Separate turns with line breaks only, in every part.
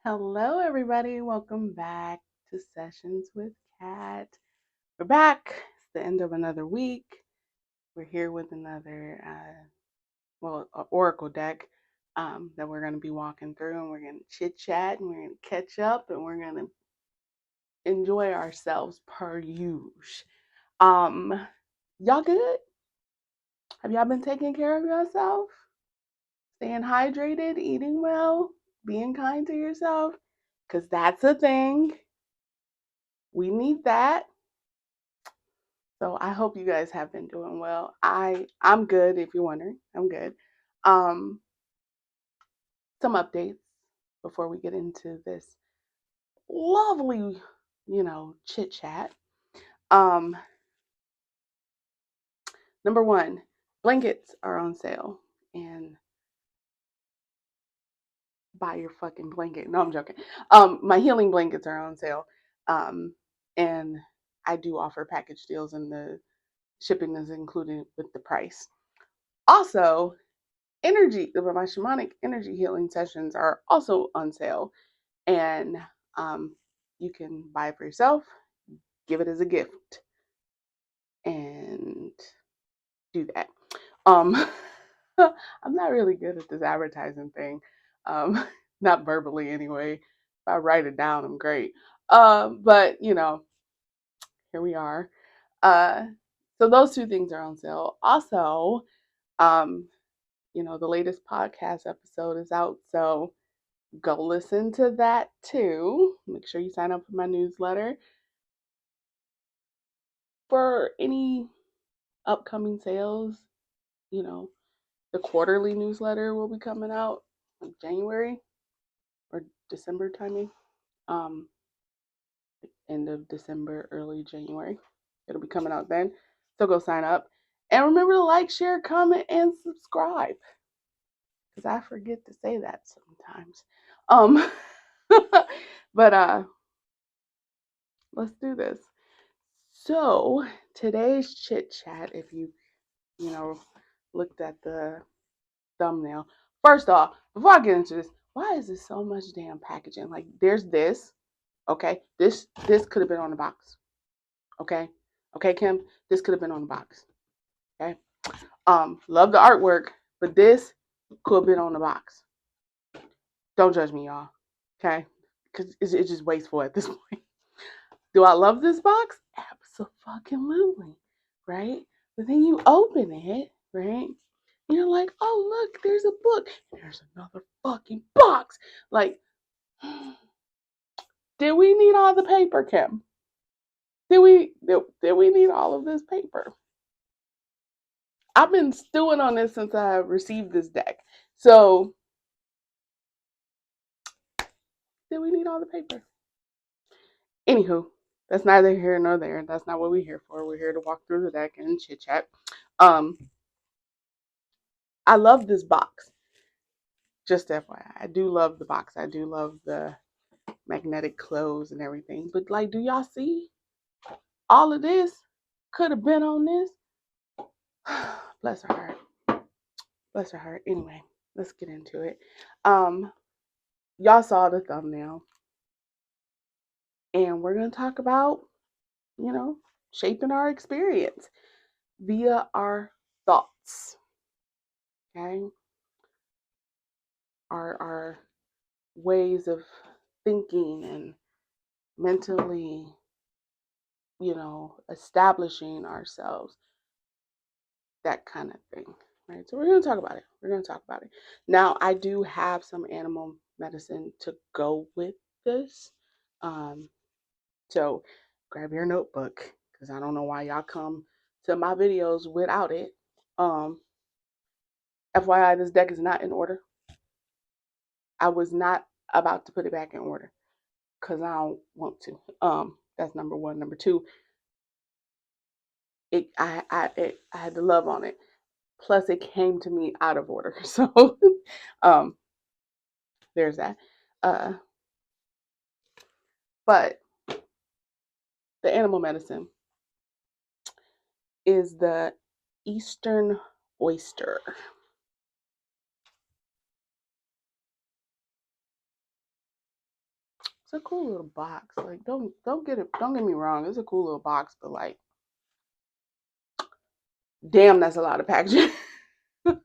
Hello, everybody. Welcome back to Sessions with Kat. We're back. It's the end of another week. We're here with another, oracle deck that we're going to be walking through, and we're going to chit chat, and we're going to catch up, and we're going to enjoy ourselves per usual. Y'all good? Have y'all been taking care of yourself? Staying hydrated, eating well, being kind to yourself? Because that's a thing. We need that. So I hope you guys have been doing well. I'm good if you're wondering. I'm good. Um, some updates before we get into this lovely, chit chat. Um, Number one, blankets are on sale, and buy your fucking blanket. No, I'm joking. My healing blankets are on sale. And I do offer package deals, and the shipping is included with the price. Also, my shamanic energy healing sessions are also on sale, and you can buy it for yourself, give it as a gift, and do that. I'm not really good at this advertising thing, not verbally anyway. If I write it down, I'm great. But here we are. uh so those two things are on sale. Also, um the latest podcast episode is out, so go listen to that too. Make sure you sign up for my newsletter for any upcoming sales. The quarterly newsletter will be coming out in January or December timing. Um, End of December, early January. It'll be coming out then. So go sign up. And remember to like, share, comment, and subscribe. Because I forget to say that sometimes. Um but let's do this. So today's chit chat, if you looked at the thumbnail. First off, before I get into this, why is there so much damn packaging? Like, there's this, okay? This could have been on the box, okay? Okay, Kim, this could have been on the box, okay? Love the artwork, but this could have been on the box. Don't judge me, y'all, okay? Because it's just wasteful at this point. Do I love this box? Absolutely, right? But then you open it, right? And you're like, oh, look, there's a book. There's another fucking box. Like, did we need all the paper, Kim? Did we need all of this paper? I've been stewing on this since I received this deck. So, did we need all the paper? Anywho, that's neither here nor there. That's not what we're here for. We're here to walk through the deck and chit chat. Um, I love this box. Just FYI, I do love the box. I do love the magnetic clothes and everything. But like, do y'all see? All of this could have been on this. Bless her heart. Bless her heart. Anyway, let's get into it. Y'all saw the thumbnail. And we're going to talk about, shaping our experience via our thoughts. Okay? Our ways of thinking and mentally, establishing ourselves, that kind of thing. Right? So we're going to talk about it. Now, I do have some animal medicine to go with this. So grab your notebook, because I don't know why y'all come to my videos without it. FYI, this deck is not in order. I was not about to put it back in order because I don't want to. That's number one. Number two, I had to love on it. Plus, it came to me out of order. So, there's that. But the animal medicine is the Eastern Oyster. it's a cool little box. Like, don't get me wrong, it's a cool little box, but like, damn, that's a lot of packaging. So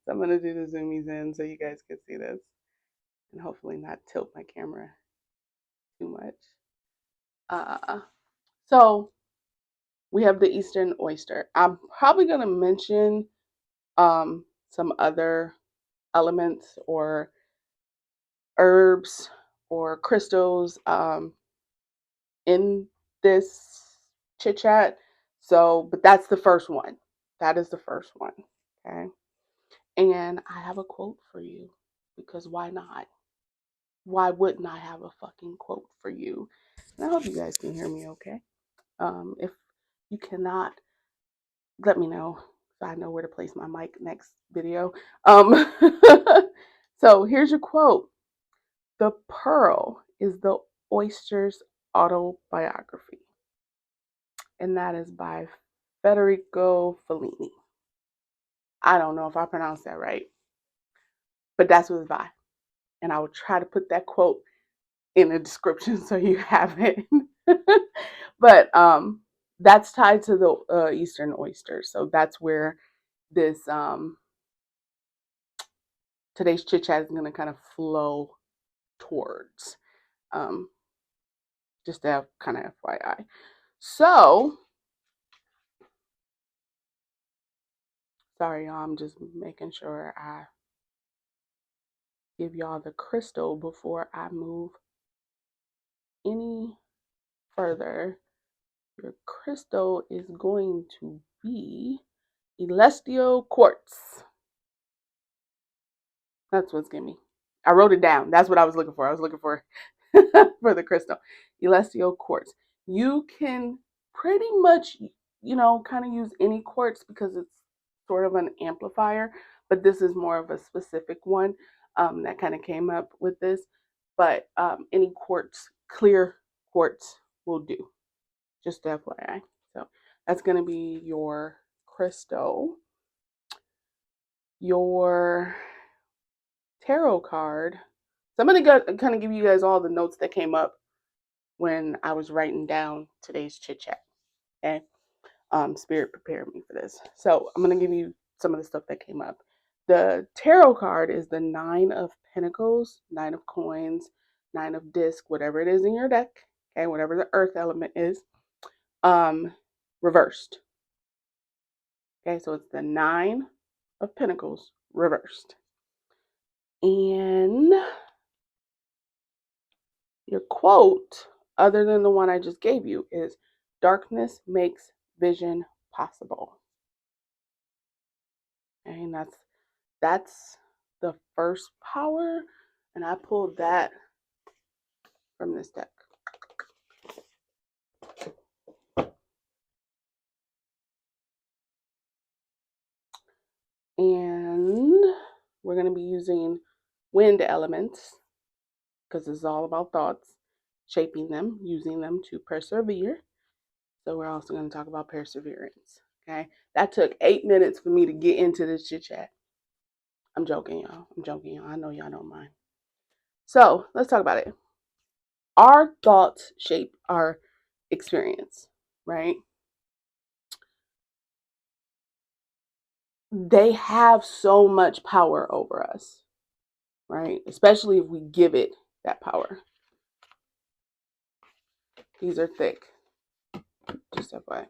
I'm gonna do the zoomies in so you guys can see this, and hopefully not tilt my camera too much. So we have the Eastern Oyster. I'm probably gonna mention some other elements or herbs or crystals in this chit chat. So, but that's the first one. That is the first one. Okay. And I have a quote for you because why not? Why wouldn't I have a fucking quote for you? And I hope you guys can hear me okay. If you cannot, let me know so I know where to place my mic next video. So here's your quote. The pearl is the oyster's autobiography. And that is by Federico Fellini. I don't know if I pronounced that right, but that's what it's by. And I will try to put that quote in the description so you have it. But that's tied to the Eastern Oyster. So that's where this today's chit chat is going to kind of flow towards. Just to have kind of FYI. So, sorry, y'all. I'm just making sure I give y'all the crystal before I move any further. Your crystal is going to be Elestial Quartz. That's what's giving me. I wrote it down. That's what I was looking for. I was looking for for the crystal. Elestial Quartz. You can pretty much, kind of use any quartz because it's sort of an amplifier, but this is more of a specific one that kind of came up with this. But any quartz, clear quartz will do, just FYI. So that's going to be your crystal. Your tarot card. So I'm going to kind of give you guys all the notes that came up when I was writing down today's chit chat. Okay. Spirit prepared me for this. So I'm going to give you some of the stuff that came up. The tarot card is the 9 of Pentacles, 9 of Coins, 9 of Disc, whatever it is in your deck. Okay. Whatever the earth element is. Reversed. Okay. So it's the 9 of Pentacles reversed. And your quote, other than the one I just gave you, is darkness makes vision possible. And that's the first power. And I pulled that from this deck. And we're going to be using wind elements because it's all about thoughts, shaping them, using them to persevere. So we're also going to talk about perseverance. Okay. That took 8 minutes for me to get into this chit chat. I'm joking, y'all. I know y'all don't mind. So let's talk about it. Our thoughts shape our experience, right? They have so much power over us, right? Especially if we give it that power. These are thick, just FYI,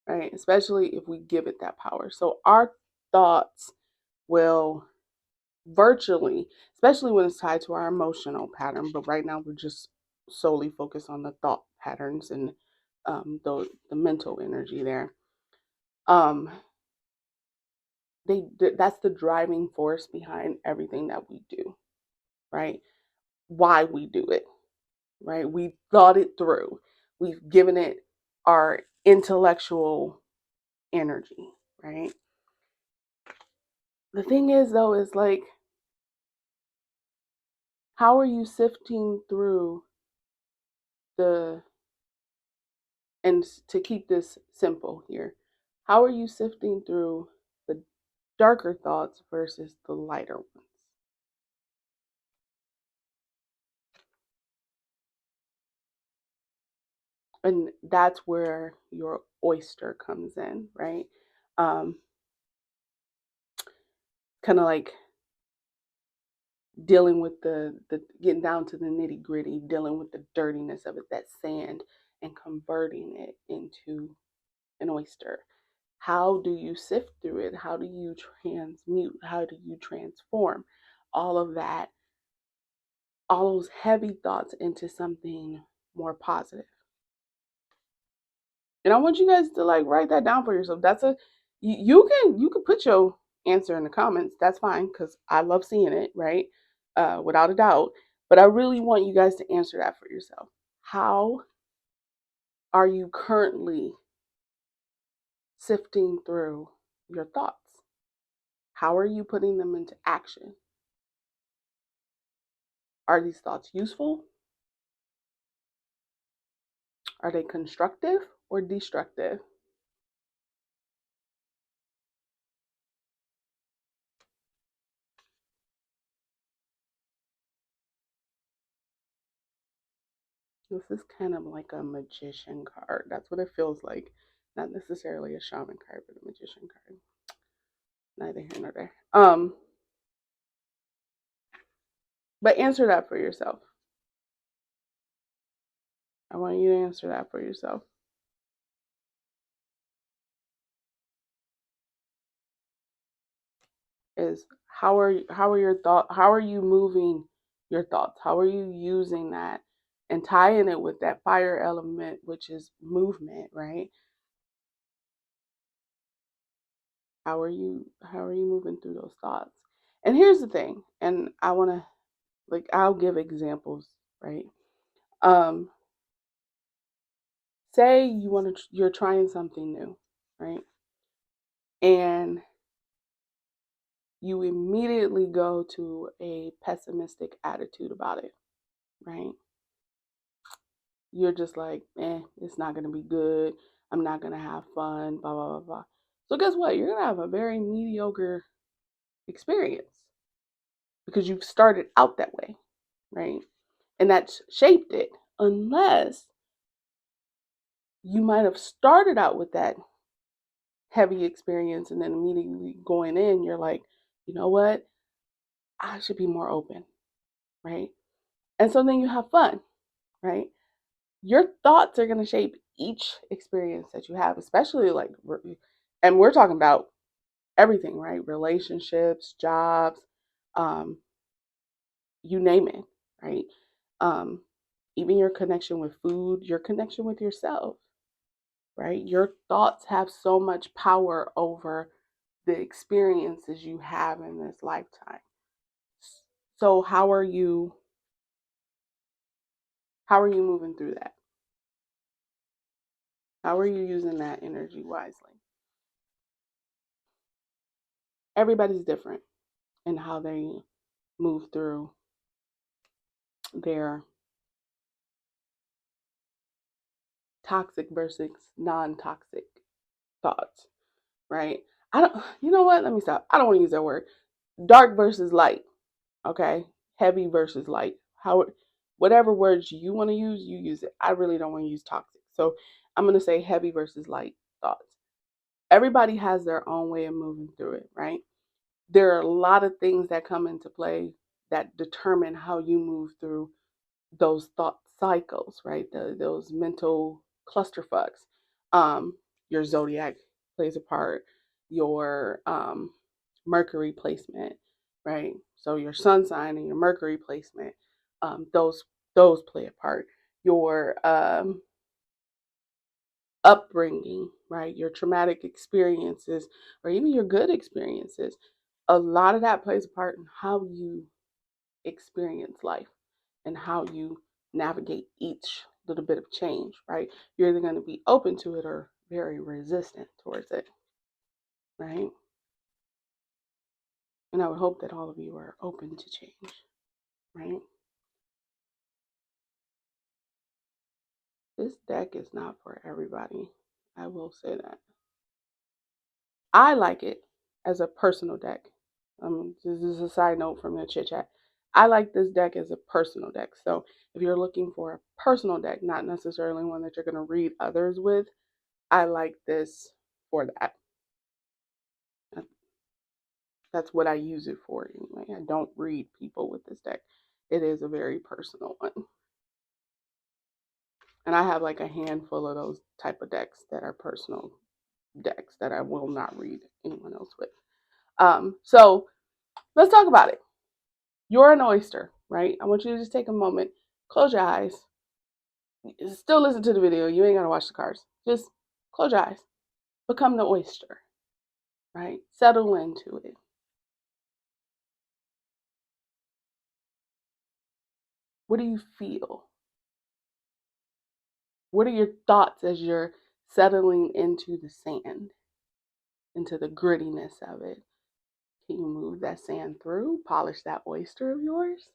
right? Especially if we give it that power. So our thoughts will virtually, especially when it's tied to our emotional pattern, but right now we're just solely focused on the thought patterns and the mental energy there. That's the driving force behind everything that we do, right? Why we do it, right? We thought it through. We've given it our intellectual energy, right? The thing is, though, is like, how are you sifting through and to keep this simple here, how are you sifting through the darker thoughts versus the lighter ones? And that's where your oyster comes in, right? Kind of like dealing with the getting down to the nitty gritty, dealing with the dirtiness of it, that sand, and converting it into an oyster. How do you sift through it? How do you transmute? How do you transform all of that, all those heavy thoughts into something more positive? And I want you guys to like write that down for yourself. That's a you can put your answer in the comments. That's fine because I love seeing it, right? Without a doubt. But I really want you guys to answer that for yourself. How are you currently sifting through your thoughts? How are you putting them into action? Are these thoughts useful? Are they constructive or destructive? This is kind of like a magician card. That's what it feels like. Not necessarily a shaman card, but a magician card. Neither here nor there. But answer that for yourself. I want you to answer that for yourself. Is how are you moving your thoughts? How are you using that and tying it with that fire element, which is movement, right? How are you moving through those thoughts? And here's the thing, and I want to like I'll give examples, right? Um Say you're trying something new, right? And you immediately go to a pessimistic attitude about it, right? You're just like, it's not going to be good. I'm not going to have fun, blah, blah, blah, blah. So, guess what? You're going to have a very mediocre experience because you've started out that way, right? And that's shaped it, unless you might have started out with that heavy experience and then immediately going in, you're like, you know what? I should be more open, right? And so then you have fun, right? Your thoughts are going to shape each experience that you have, especially like, and we're talking about everything, right? Relationships, jobs, um, you name it, right? Um, Even your connection with food, your connection with yourself, right? Your thoughts have so much power over the experiences you have in this lifetime. So how are you moving through that? How are you using that energy wisely? Everybody's different in how they move through their toxic versus non-toxic thoughts, right? I don't You know what? Let me stop. I don't want to use that word. Dark versus light, okay? Heavy versus light. Whatever words you want to use, you use it. I really don't want to use toxic. So I'm going to say heavy versus light thoughts. Everybody has their own way of moving through it, right? There are a lot of things that come into play that determine how you move through those thought cycles, right? Those mental clusterfucks. Your zodiac plays a part, your Mercury placement, right? So your sun sign and your Mercury placement, those play a part. Your upbringing, right? Your traumatic experiences, or even your good experiences. A lot of that plays a part in how you experience life and how you navigate each little bit of change, right? You're either going to be open to it or very resistant towards it, right? And I would hope that all of you are open to change, right? This deck is not for everybody. I will say that. I like it as a personal deck. This is a side note from the chit chat. I like this deck as a personal deck. So if you're looking for a personal deck, not necessarily one that you're going to read others with, I like this for that. That's what I use it for anyway. I don't read people with this deck. It is a very personal one. And I have like a handful of those type of decks that are personal decks that I will not read anyone else with. So let's talk about it. You're an oyster, right? I want you to just take a moment, close your eyes, still listen to the video. You ain't got to watch the cards. Just close your eyes, become the oyster, right? Settle into it. What do you feel? What are your thoughts as you're settling into the sand, into the grittiness of it? Can you move that sand through, polish that oyster of yours,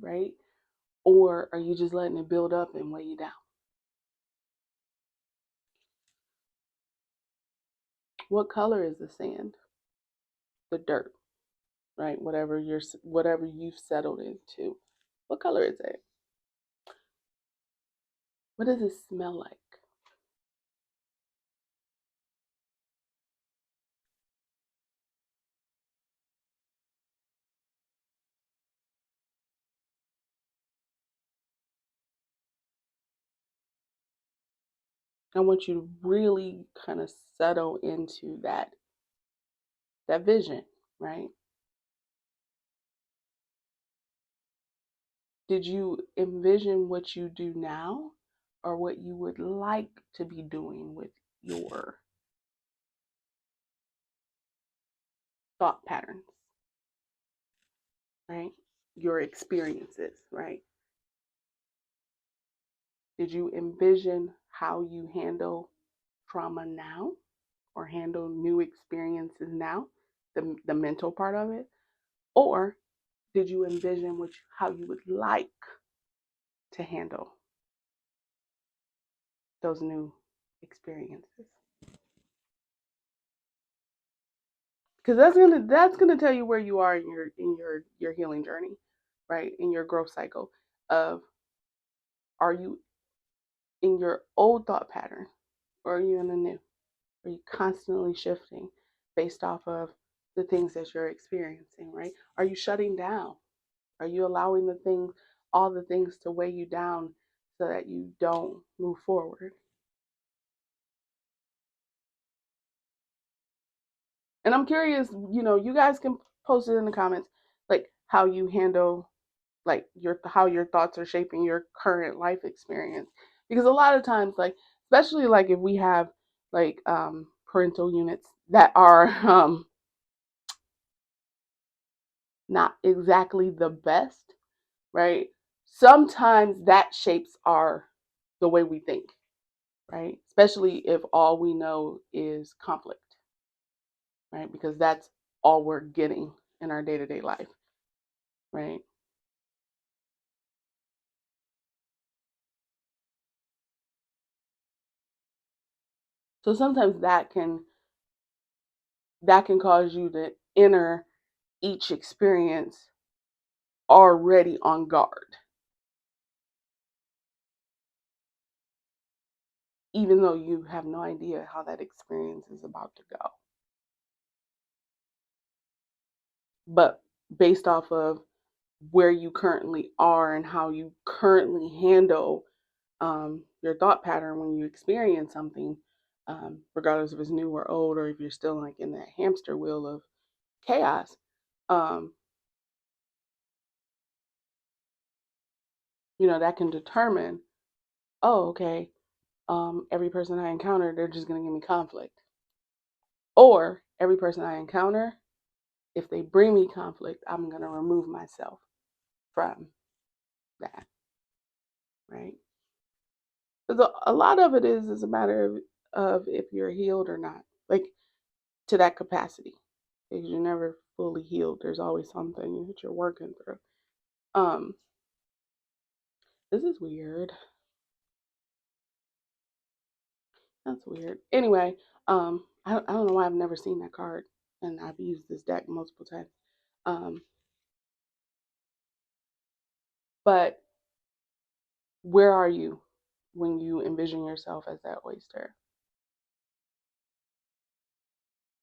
right? Or are you just letting it build up and weigh you down? What color is the sand? The dirt, right? Whatever you've settled into. What color is it? What does it smell like? I want you to really kind of settle into that vision, right? Did you envision what you do now or what you would like to be doing with your thought patterns, right? Your experiences, right? Did you envision how you handle trauma now or handle new experiences now, the mental part of it? Or did you envision how you would like to handle those new experiences? Because that's gonna tell you where you are in your healing journey, right? In your growth cycle of, are you in your old thought pattern or are you in the new? Are you constantly shifting based off of the things that you're experiencing, right? Are you shutting down? Are you allowing all the things to weigh you down so that you don't move forward? And I'm curious, you guys can post it in the comments, like how you handle like how your thoughts are shaping your current life experience. Because a lot of times, like especially like if we have like parental units that are not exactly the best, right? Sometimes that shapes the way we think, right? Especially if all we know is conflict, right? Because that's all we're getting in our day-to-day life, right? So sometimes that can cause you to enter each experience already on guard, even though you have no idea how that experience is about to go. But based off of where you currently are and how you currently handle your thought pattern when you experience something, regardless if it's new or old, or if you're still like in that hamster wheel of chaos, um, that can determine, oh, okay, every person I encounter, they're just going to give me conflict. Or every person I encounter, if they bring me conflict, I'm going to remove myself from that, right? Because a lot of it is a matter of if you're healed or not, like to that capacity. Because you're never fully healed. There's always something that you're working through. Um, this is weird. That's weird. Anyway, I don't know why I've never seen that card, and I've used this deck multiple times. Um, But where are you when you envision yourself as that oyster?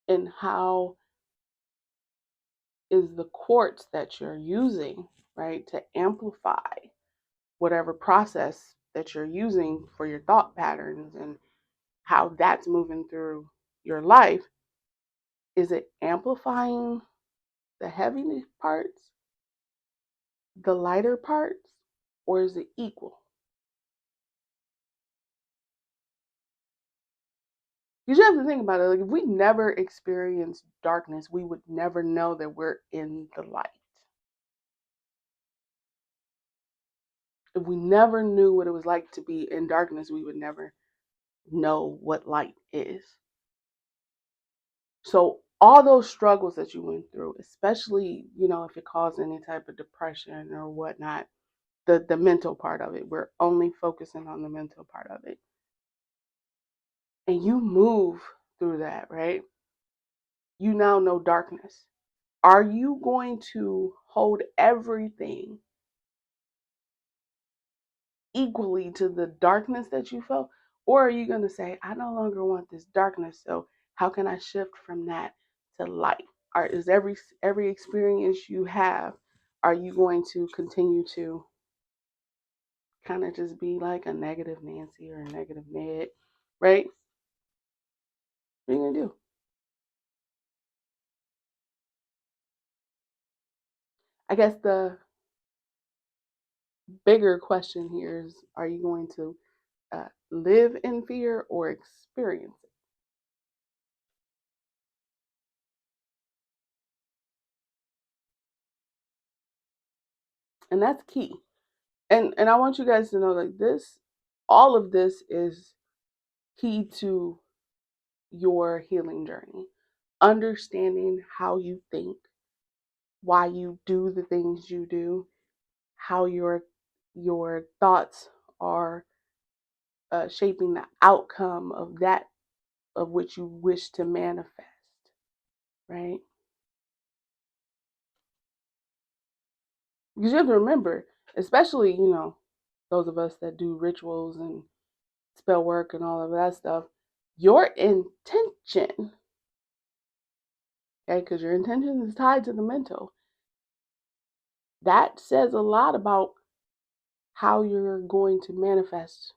And how is the quartz that you're using, right, to amplify whatever process that you're using for your thought patterns and how that's moving through your life? Is it amplifying the heavy parts, the lighter parts, or is it equal? You just have to think about it. Like, if we never experienced darkness, we would never know that we're in the light. If we never knew what it was like to be in darkness, we would never know what light is. So all those struggles that you went through, especially, if it caused any type of depression or whatnot, the mental part of it, we're only focusing on the mental part of it. And you move through that, right? You now know darkness. Are you going to hold everything equally to the darkness that you felt? Or are you going to say, I no longer want this darkness, so how can I shift from that to light? Or is every experience you have, are you going to continue to kind of just be like a negative Nancy or a negative Ned, right? What are you going to do? I guess the bigger question here is, are you going to live in fear or experience it? And that's key. And I want you guys to know, like, this, all of this is key to your healing journey. Understanding how you think, why you do the things you do, how your thoughts are shaping the outcome of that of which you wish to manifest, right? Because you have to remember, especially, those of us that do rituals and spell work and all of that stuff, your intention, okay, because your intention is tied to the mental, that says a lot about how you're going to manifest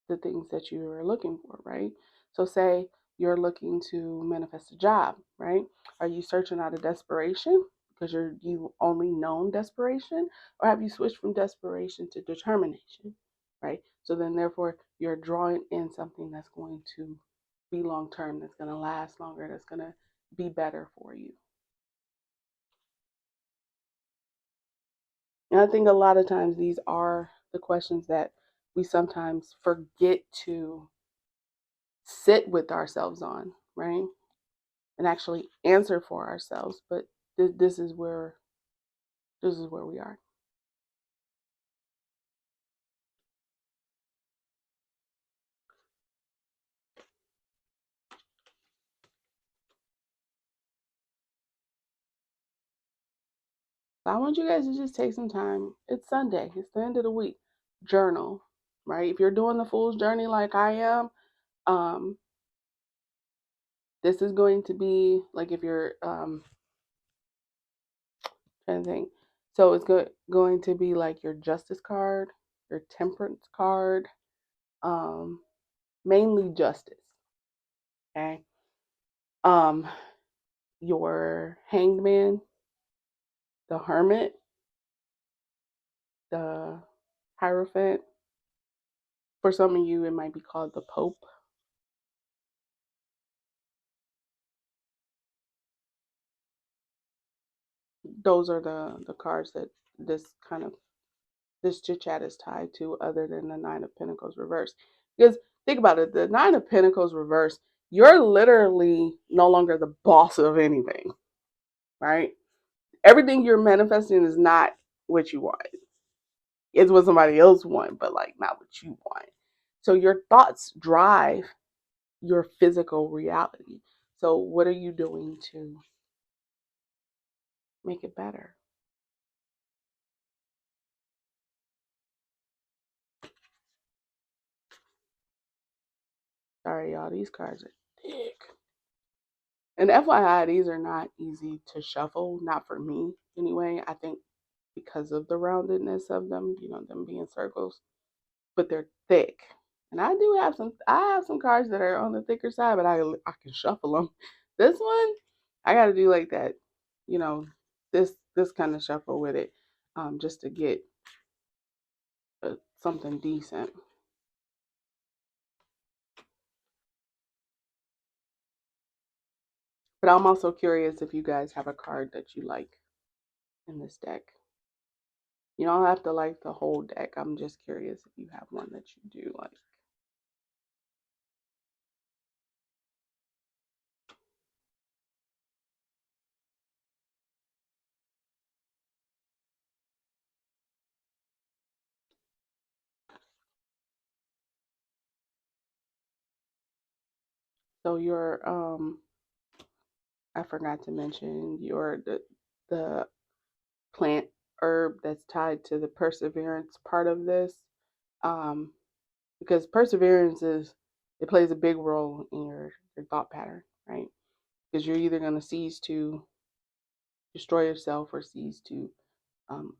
the things that you are looking for, right? So, say you're looking to manifest a job, right? Are you searching out of desperation because you only known desperation, or have you switched from desperation to determination, right? So then, therefore, you're drawing in something that's going to be long term, that's going to last longer, that's going to be better for you. And I think a lot of times these are the questions that we sometimes forget to sit with ourselves on, right? And actually answer for ourselves. But this is where we are. So I want you guys to just take some time. It's Sunday. It's the end of the week. Journal, right? If you're doing the fool's journey like I am, um, this is going to be like, if you're trying to think. So it's going to be like your justice card, your temperance card, um, mainly justice. Okay. Um, your hanged man, the hermit, the hierophant. For some of you, it might be called the Pope. Those are the cards that this kind of this chit chat is tied to, other than the Nine of Pentacles reverse. Because think about it, the Nine of Pentacles reverse, you're literally no longer the boss of anything, right? Everything you're manifesting is not what you want. It's what somebody else wants, but like not what you want. So your thoughts drive your physical reality. So what are you doing to make it better? sorry, y'all. These cards are thick. And FYI, these are not easy to shuffle. Not for me, anyway. I think because of the roundedness of them, them being circles. But they're thick. And I do have some. I have some cards that are on the thicker side, but I can shuffle them. This one, I got to do like that. This kind of shuffle with it, just to get something decent. But I'm also curious if you guys have a card that you like in this deck. You don't have to like the whole deck. I'm just curious if you have one that you do like. So I forgot to mention the plant herb that's tied to the perseverance part of this. Because perseverance it plays a big role in your thought pattern, right? Because you're either going to cease to destroy yourself or cease to um,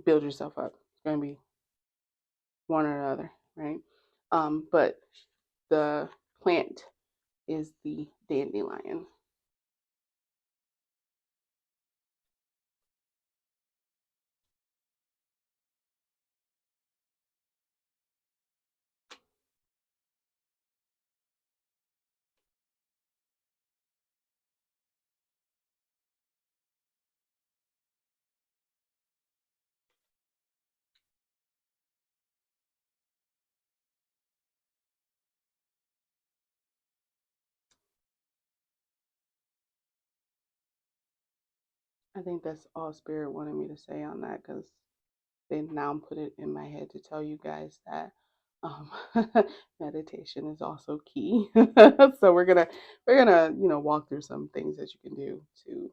build yourself up. It's going to be one or the other, right? But the plant is the dandelion. I think that's all Spirit wanted me to say on that, because they now put it in my head to tell you guys that um, meditation is also key. So we're gonna walk through some things that you can do to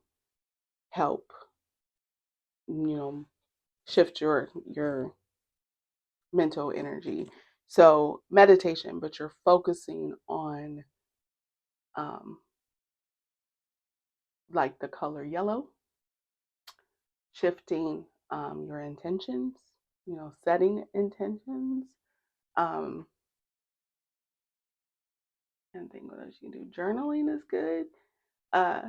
help shift your mental energy. So meditation, but you're focusing on um, like the color yellow, shifting your intentions, setting intentions. Um, and think what else you can do. Journaling is good. Uh,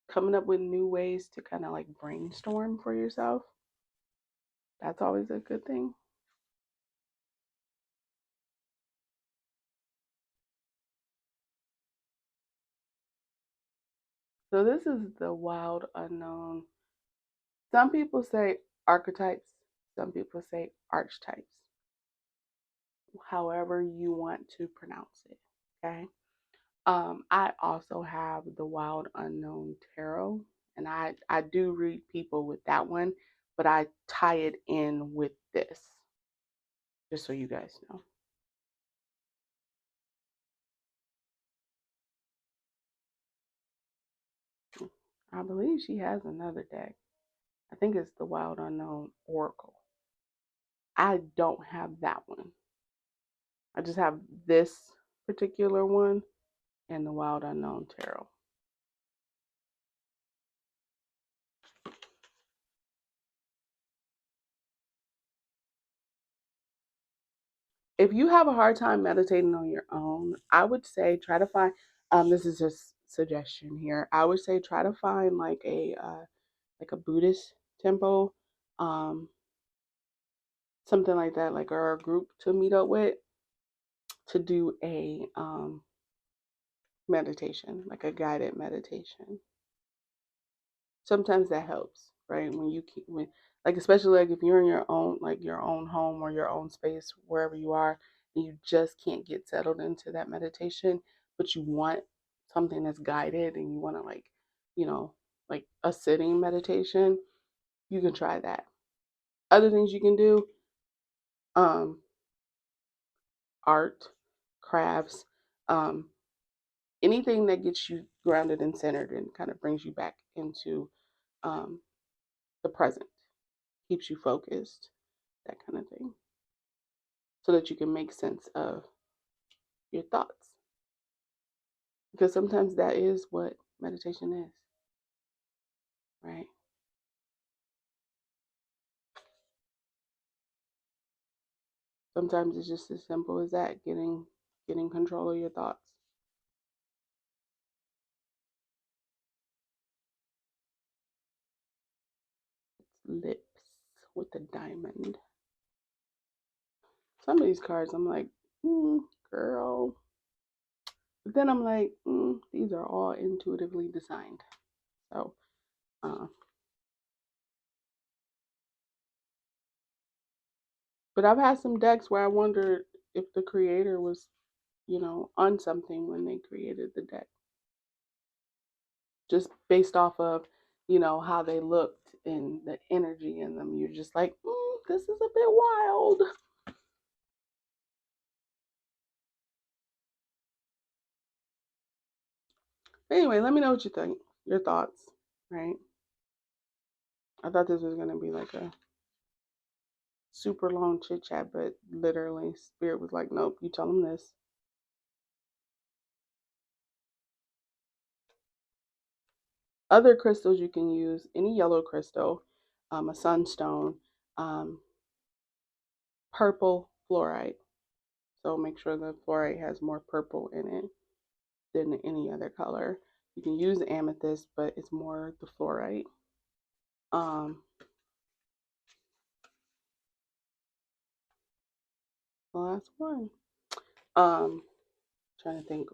Coming up with new ways to kind of like brainstorm for yourself. That's always a good thing. So this is the wild unknown. Some people say archetypes, some people say archetypes. However you want to pronounce it. Okay. I also have the Wild Unknown Tarot, and I do read people with that one, but I tie it in with this, just so you guys know. I believe she has another deck. I think it's the Wild Unknown Oracle. I don't have that one. I just have this particular one and the Wild Unknown Tarot. If you have a hard time meditating on your own, I would say try to find. This is just suggestion here. I would say try to find like a Buddhist temple, um, something like that, like, or a group to meet up with to do a meditation, like a guided meditation. Sometimes that helps, right? When you keep like, especially like if you're in your own home or your own space, wherever you are, and you just can't get settled into that meditation, but you want something that's guided and you want to you know like a sitting meditation, you can try that. Other things you can do, um art, crafts, um anything that gets you grounded and centered and kind of brings you back into um the present, keeps you focused, that kind of thing, so that you can make sense of your thoughts. Because sometimes that is what meditation is, right? Sometimes it's just as simple as that, getting control of your thoughts. Lips with a diamond. Some of these cards, I'm like, girl. But then I'm like, these are all intuitively designed. So, but I've had some decks where I wondered if the creator was, on something when they created the deck. Just based off of, how they looked and the energy in them. You're just like, this is a bit wild. Anyway, let me know what you think. Your thoughts, right? I thought this was going to be like a super long chit chat, but literally, Spirit was like, nope, you tell them this. Other crystals you can use, any yellow crystal, a sunstone, purple fluorite. So make sure the fluorite has more purple in it than any other color. You can use amethyst, but it's more the fluorite. The last one. Trying to think.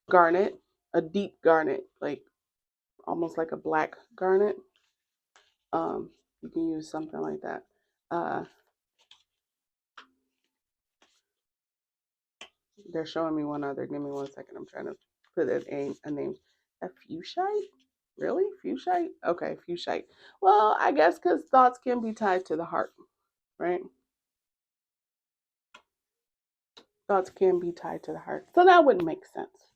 Garnet, a deep garnet, like almost like a black garnet. You can use something like that. They're showing me one other. Give me 1 second. I'm trying to put a name. A fuchsite? Really? Fuchsite? Okay, fuchsite. Well, I guess because thoughts can be tied to the heart, right? Thoughts can be tied to the heart. So that wouldn't make sense.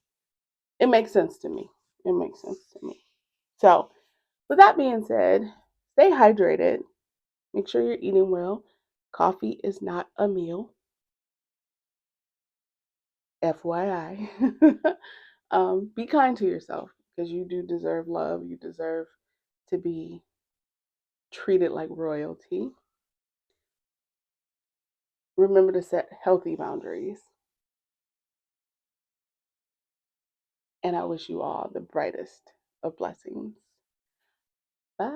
It makes sense to me. It makes sense to me. So, with that being said, stay hydrated. Make sure you're eating well. Coffee is not a meal. FYI. Be kind to yourself because you do deserve love. You deserve to be treated like royalty. Remember to set healthy boundaries. And I wish you all the brightest of blessings. Bye.